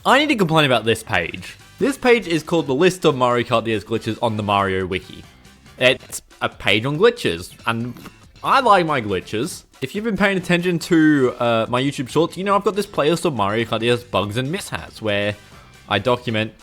I need to complain about this page. This page is called the list of Mario Kart DS glitches on the Mario Wiki. It's a page on glitches, and I like my glitches. If you've been paying attention to my YouTube shorts, you know I've got this playlist of Mario Kart DS bugs and mishaps, where I document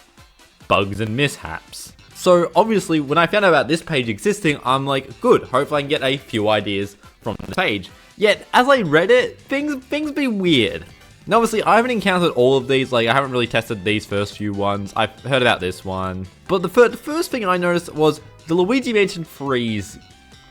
bugs and mishaps. So obviously, when I found out about this page existing, I'm like, good, hopefully I can get a few ideas from this page. Yet, as I read it, things be weird. And obviously, I haven't encountered all of these, like, I haven't really tested these first few ones. I've heard about this one. But the first thing I noticed was the Luigi Mansion freeze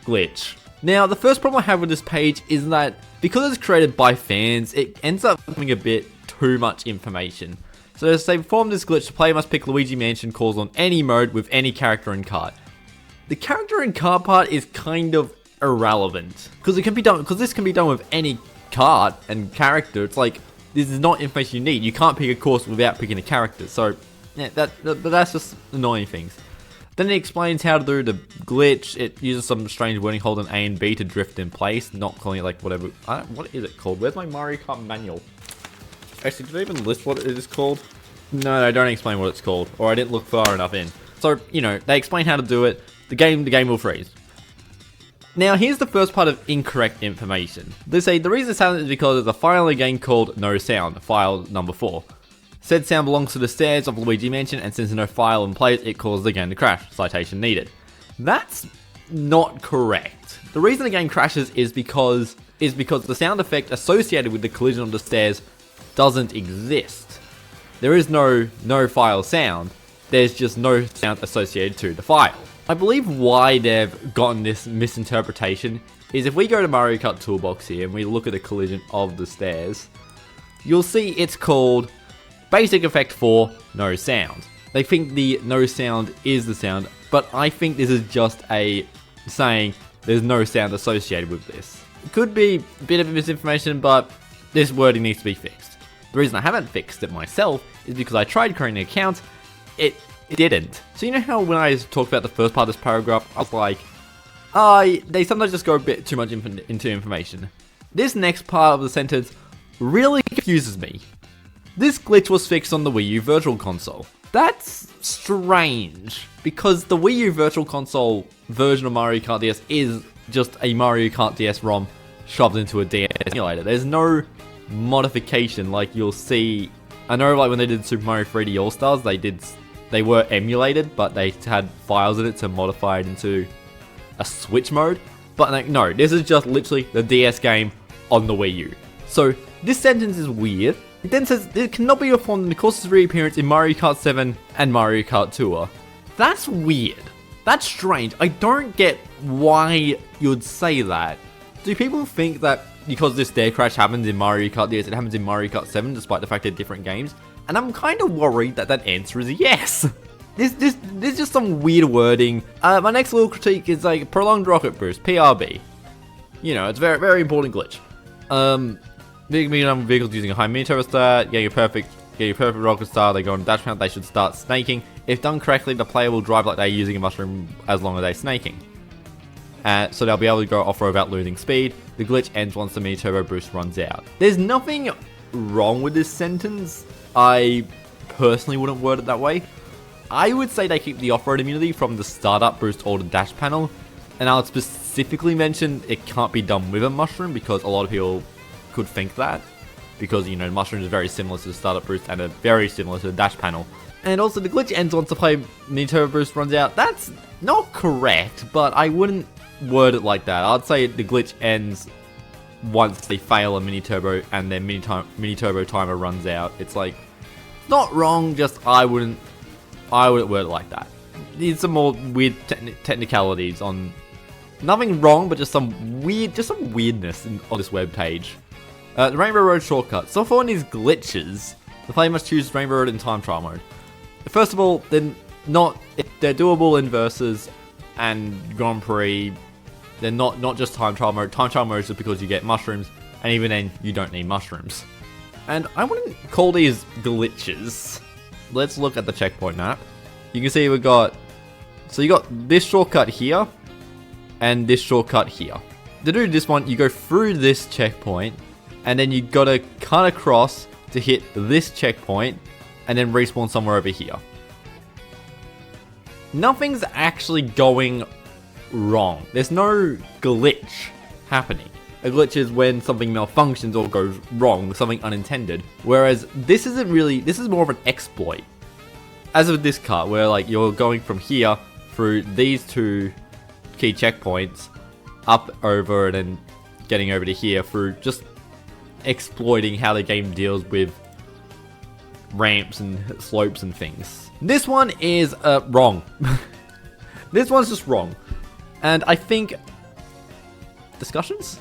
glitch. Now, the first problem I have with this page is that because it's created by fans, it ends up becoming a bit too much information. So as they perform this glitch, the player must pick Luigi Mansion calls on any mode with any character in Kart. The character in Kart part is kind of irrelevant because this can be done with any Kart and character. It's like, this is not information you need. You can't pick a course without picking a character. So, yeah, that's just annoying things. Then it explains how to do the glitch. It uses some strange wording holding A and B to drift in place, not calling it like whatever. What is it called? Where's my Mario Kart manual? Actually, did I even list what it is called? No, don't explain what it's called, or I didn't look far enough in. So, you know, they explain how to do it. The game will freeze. Now, here's the first part of incorrect information. They say the reason this happens is because there's a file in a game called No Sound, file number 4. Said sound belongs to the stairs of Luigi Mansion, and since there's no file in place, it causes the game to crash. Citation needed. That's not correct. The reason the game crashes is because the sound effect associated with the collision of the stairs doesn't exist. There is no file sound. There's just no sound associated to the file. I believe why they've gotten this misinterpretation is if we go to Mario Kart Toolbox here and we look at the collision of the stairs, you'll see it's called Basic Effect 4 No Sound. They think the no sound is the sound, but I think this is just a saying there's no sound associated with this. It could be a bit of misinformation, but this wording needs to be fixed. The reason I haven't fixed it myself is because I tried creating an account, it didn't. So you know how when I talked about the first part of this paragraph, I was like, they sometimes just go a bit too much into information. This next part of the sentence really confuses me. This glitch was fixed on the Wii U Virtual Console. That's strange, because the Wii U Virtual Console version of Mario Kart DS is just a Mario Kart DS ROM shoved into a DS emulator. There's no modification like you'll see. I know like when they did Super Mario 3D All-Stars, they were emulated, but they had files in it to modify it into a Switch mode. But like, no, this is just literally the DS game on the Wii U. So this sentence is weird. It then says it cannot be performed in the course of reappearance in Mario Kart 7 and Mario Kart Tour. That's weird. That's strange. I don't get why you'd say that. Do people think that because this stair crash happens in Mario Kart DS, it happens in Mario Kart 7 despite the fact they're different games? And I'm kind of worried that that answer is yes. There's just some weird wording. My next little critique is like prolonged rocket boost, PRB. You know, it's a very, very important glitch. Big number of vehicles using a high mini turbo start, getting a perfect rocket start, they go on dash mount, they should start snaking. If done correctly, the player will drive like they're using a mushroom as long as they're snaking. So they'll be able to go off-road without losing speed. The glitch ends once the mini turbo boost runs out. There's nothing wrong with this sentence. I personally wouldn't word it that way. I would say they keep the off-road immunity from the startup boost or the dash panel. And I would specifically mention it can't be done with a mushroom because a lot of people could think that. Because, you know, mushroom is very similar to the startup boost and very similar to the dash panel. And also the glitch ends once the player mini turbo boost runs out. That's not correct, but I wouldn't word it like that. I'd say the glitch ends once they fail a mini turbo and their mini turbo timer runs out. It's like, not wrong, just I wouldn't word it like that. Need some more weird technicalities on nothing wrong, but just some weirdness on this web page. The Rainbow Road shortcut. So for these glitches, the player must choose Rainbow Road in time trial mode. First of all, they're doable in Versus and Grand Prix. They're not just time trial mode. Time trial mode is just because you get mushrooms, and even then, you don't need mushrooms. And I wouldn't call these glitches. Let's look at the checkpoint map. You can see you got this shortcut here, and this shortcut here. To do this one, you go through this checkpoint, and then you gotta cut across to hit this checkpoint, and then respawn somewhere over here. Nothing's actually going wrong. There's no glitch happening. A glitch is when something malfunctions or goes wrong, something unintended. Whereas this isn't really, this is more of an exploit. As with this cart, where like you're going from here through these two key checkpoints, up, over, and then getting over to here through just exploiting how the game deals with ramps and slopes and things. This one is wrong. This one's just wrong. And I think... discussions?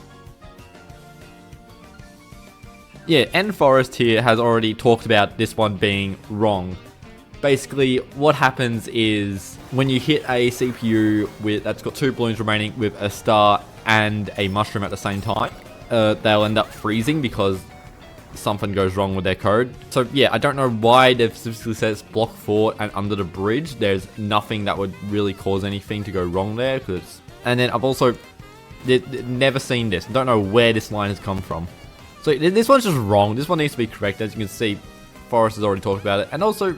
Yeah, N Forest here has already talked about this one being wrong. Basically, what happens is when you hit a CPU that's got 2 balloons remaining with a star and a mushroom at the same time, they'll end up freezing because something goes wrong with their code. So yeah, I don't know why they've specifically said it's block 4 and under the bridge. There's nothing that would really cause anything to go wrong there. And then I've also never seen this. I don't know where this line has come from. So this one's just wrong. This one needs to be correct. As you can see, Forrest has already talked about it. And also,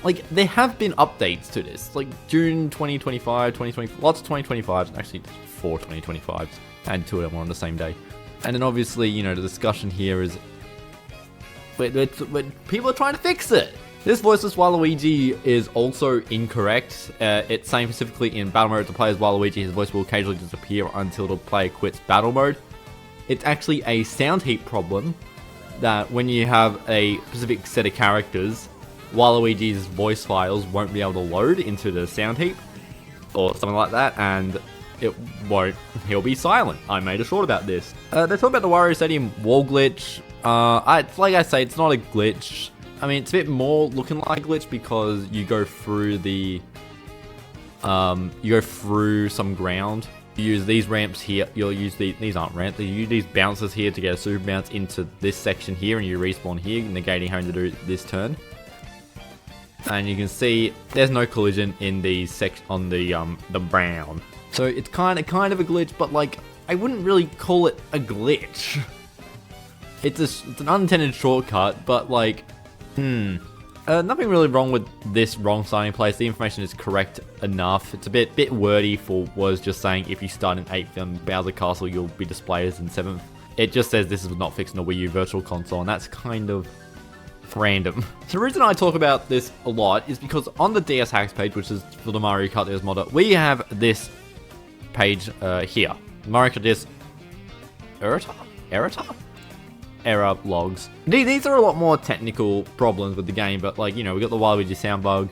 like, there have been updates to this. Like, June 2025, 2020, lots of 2025s. Actually, 4 2025s. And 2 of them on the same day. And then obviously, you know, the discussion here is when people are trying to fix it. This Voiceless Waluigi is also incorrect. It's saying specifically in battle mode to play as Waluigi, his voice will occasionally disappear until the player quits battle mode. It's actually a sound heap problem that when you have a specific set of characters, Waluigi's voice files won't be able to load into the sound heap or something like that, and it won't. He'll be silent. I made a short about this. They're talking about the Wario Stadium wall glitch. Like I say, it's not a glitch. I mean, it's a bit more looking like a glitch because you go through the, you go through some ground. You use these ramps here. You'll use these aren't ramps. You use these bounces here to get a super bounce into this section here, and you respawn here, negating having to do this turn. And you can see there's no collision in the on the brown. So it's kind of a glitch, but like I wouldn't really call it a glitch. It's an unintended shortcut, but like, nothing really wrong with this wrong starting place. The information is correct enough. It's a bit wordy for was just saying if you start in 8th on Bowser Castle, you'll be displayed as in 7th. It just says this is not fixing the Wii U Virtual Console, and that's kind of random. So the reason I talk about this a lot is because on the DShacks page, which is for the Mario Kart DS modder, we have this page here. Mario Kart DS errata? Error logs. These are a lot more technical problems with the game, but like, you know, we got the Waluigi sound bug.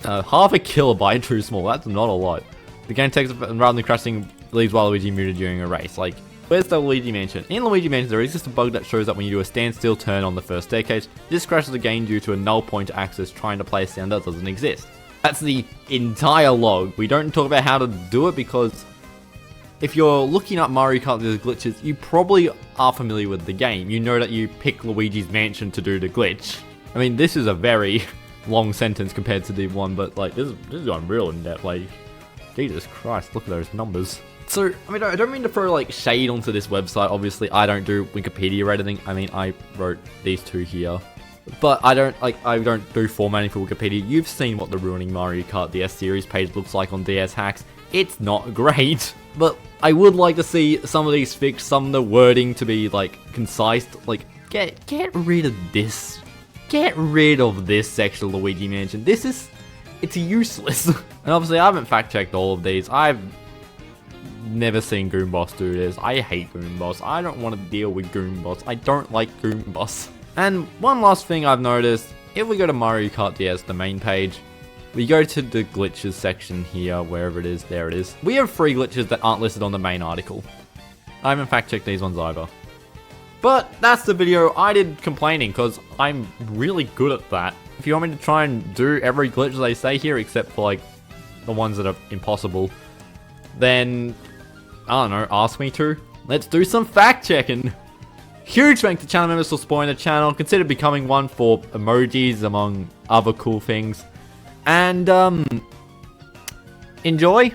Half a kilobyte too small, that's not a lot. The game takes, rather than crashing, leaves Waluigi muted during a race. Like, where's the Luigi Mansion? In Luigi Mansion, there is just a bug that shows up when you do a standstill turn on the first staircase. This crashes the game due to a null pointer access trying to play a sound that doesn't exist. That's the entire log. We don't talk about how to do it because if you're looking up Mario Kart glitches, you probably are familiar with the game. You know that you pick Luigi's Mansion to do the glitch. I mean, this is a very long sentence compared to the one, but like, this is going real in depth. Like, Jesus Christ, look at those numbers. So, I mean, I don't mean to throw like shade onto this website. Obviously, I don't do Wikipedia or anything. I mean, I wrote these two here. But I don't do formatting for Wikipedia. You've seen what the Ruining Mario Kart DS series page looks like on DShacks. It's not great. But I would like to see some of these fixed, some of the wording to be like concise. Like, get rid of this. Get rid of this section of Luigi Mansion. It's useless. And obviously I haven't fact checked all of these. I've never seen Goomboss do this. I hate Goomboss. I don't want to deal with Goomboss. I don't like Goomboss. And one last thing I've noticed, if we go to Mario Kart DS, the main page, we go to the glitches section here, wherever it is, there it is. We have 3 glitches that aren't listed on the main article. I haven't fact checked these ones either. But that's the video I did complaining, because I'm really good at that. If you want me to try and do every glitch they say here, except for like the ones that are impossible, then, I don't know, ask me to. Let's do some fact checking. Huge thanks to channel members for supporting the channel. Consider becoming one for emojis, among other cool things. And, enjoy.